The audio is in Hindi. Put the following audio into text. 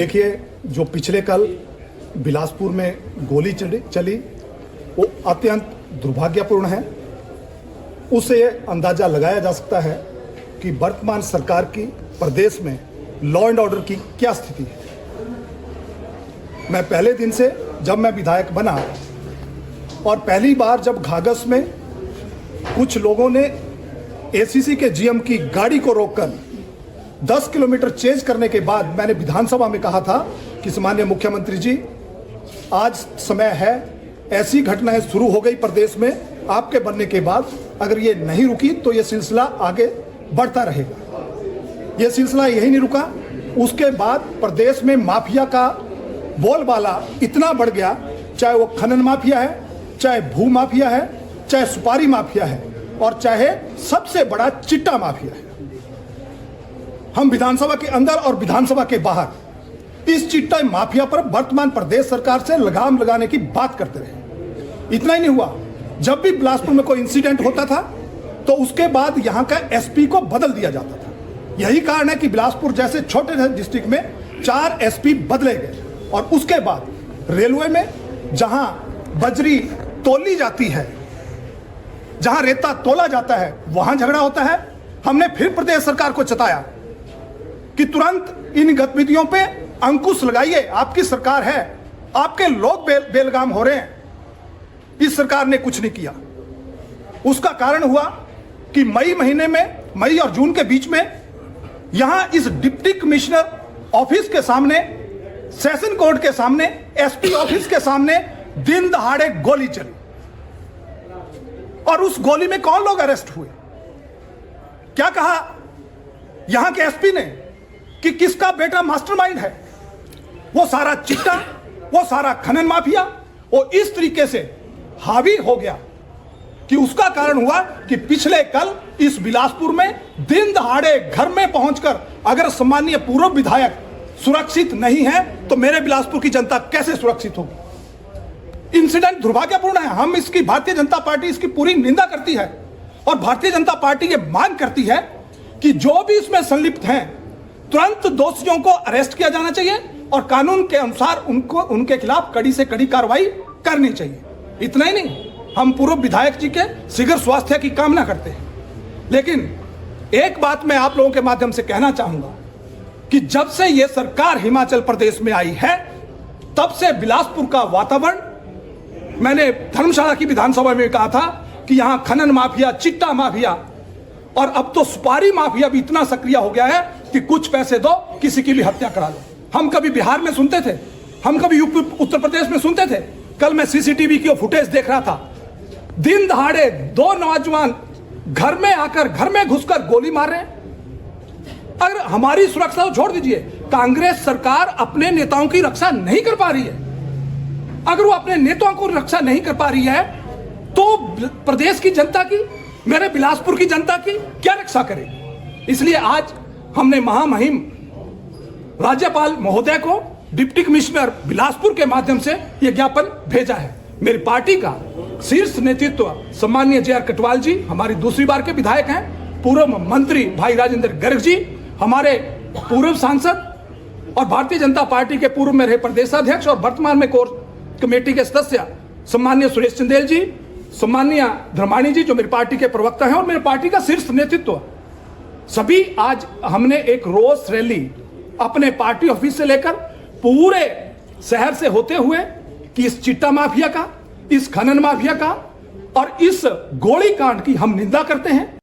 देखिए, जो पिछले कल बिलासपुर में गोली चली वो अत्यंत दुर्भाग्यपूर्ण है। उससे अंदाजा लगाया जा सकता है कि वर्तमान सरकार की प्रदेश में लॉ एंड ऑर्डर की क्या स्थिति है। मैं पहले दिन से जब मैं विधायक बना और पहली बार जब घाघस में कुछ लोगों ने एसीसी के जीएम की गाड़ी को रोककर 10 किलोमीटर चेंज करने के बाद मैंने विधानसभा में कहा था कि माननीय मुख्यमंत्री जी, आज समय है, ऐसी घटनाएं शुरू हो गई प्रदेश में आपके बनने के बाद, अगर ये नहीं रुकी तो ये सिलसिला आगे बढ़ता रहेगा। ये सिलसिला यही नहीं रुका, उसके बाद प्रदेश में माफिया का बोलबाला इतना बढ़ गया, चाहे वो खनन माफिया है, चाहे भू माफिया है, चाहे सुपारी माफिया है और चाहे सबसे बड़ा चिट्टा माफिया है। हम विधानसभा के अंदर और विधानसभा के बाहर इस चिट्टा माफिया पर वर्तमान प्रदेश सरकार से लगाम लगाने की बात करते रहे। इतना ही नहीं हुआ, जब भी बिलासपुर में कोई इंसिडेंट होता था तो उसके बाद यहां का एसपी को बदल दिया जाता था। यही कारण है कि बिलासपुर जैसे छोटे डिस्ट्रिक्ट में 4 एसपी बदले गए और उसके बाद रेलवे में जहां बजरी तोली जाती है, जहां रेता तोला जाता है, वहां झगड़ा होता है। हमने फिर प्रदेश सरकार को चेताया कि तुरंत इन गतिविधियों पे अंकुश लगाइए, आपकी सरकार है, आपके लोग बेलगाम हो रहे हैं। इस सरकार ने कुछ नहीं किया। उसका कारण हुआ कि मई महीने में, मई और जून के बीच में यहां इस डिप्टी कमिश्नर ऑफिस के सामने, सेशन कोर्ट के सामने, एसपी ऑफिस के सामने दिन दहाड़े गोली चली और उस गोली में कौन लोग अरेस्ट हुए? क्या कहा यहां के एसपी ने कि किसका बेटा मास्टरमाइंड है? वो सारा चिट्टा, वो सारा खनन माफिया, वो इस तरीके से हावी हो गया कि उसका कारण हुआ कि पिछले कल इस बिलासपुर में दिन दहाड़े घर में पहुंचकर अगर सम्मानीय पूर्व विधायक सुरक्षित नहीं है तो मेरे बिलासपुर की जनता कैसे सुरक्षित होगी? इंसिडेंट दुर्भाग्यपूर्ण है। हम इसकी, भारतीय जनता पार्टी इसकी पूरी निंदा करती है और भारतीय जनता पार्टी ये मांग करती है कि जो भी इसमें संलिप्त हैं तुरंत दोषियों को अरेस्ट किया जाना चाहिए और कानून के अनुसार उनके खिलाफ कड़ी से कड़ी कार्रवाई करनी चाहिए। इतना ही नहीं, हम पूर्व विधायक जी के शीघ्र स्वास्थ्य की कामना करते हैं। लेकिन एक बात मैं आप लोगों के माध्यम से कहना चाहूंगा कि जब से यह सरकार हिमाचल प्रदेश में आई है तब से बिलासपुर का वातावरण, मैंने धर्मशाला की विधानसभा में कहा था कि यहां खनन माफिया, चिट्टा माफिया और अब तो सुपारी माफिया भी इतना सक्रिय हो गया है कि कुछ पैसे दो, किसी की भी हत्या करा लो। हम कभी बिहार में सुनते थे, हम कभी यूपी उत्तर प्रदेश में सुनते थे। कल मैं सीसीटीवी की फुटेज देख रहा था, दिन दहाड़े 2 नौजवान घर में आकर, घर में घुसकर गोली मार रहे हैं। अगर हमारी सुरक्षा तो छोड़ दीजिए, कांग्रेस सरकार अपने नेताओं की रक्षा नहीं कर पा रही है। अगर वो अपने नेताओं को रक्षा नहीं कर पा रही है तो प्रदेश की जनता की, मेरे बिलासपुर की जनता की क्या रक्षा करेगी? इसलिए आज हमने महामहिम राज्यपाल महोदय को डिप्टी कमिश्नर बिलासपुर के माध्यम से यह ज्ञापन भेजा है। मेरी पार्टी का शीर्ष नेतृत्व सम्मानीय जे आर कटवाल जी, हमारी दूसरी बार के विधायक हैं, पूर्व मंत्री भाई राजेंद्र गर्ग जी, हमारे पूर्व सांसद और भारतीय जनता पार्टी के पूर्व में रहे प्रदेशाध्यक्ष और वर्तमान में कोर कमेटी के सदस्य सम्मानीय सुरेश चंदेल जी, सम्मानीय धर्माणी जी जो मेरी पार्टी के प्रवक्ता हैं और मेरी पार्टी का शीर्ष नेतृत्व, सभी आज हमने एक रोष रैली अपने पार्टी ऑफिस से लेकर पूरे शहर से होते हुए कि इस चिट्टा माफिया का, इस खनन माफिया का और इस गोली कांड की हम निंदा करते हैं।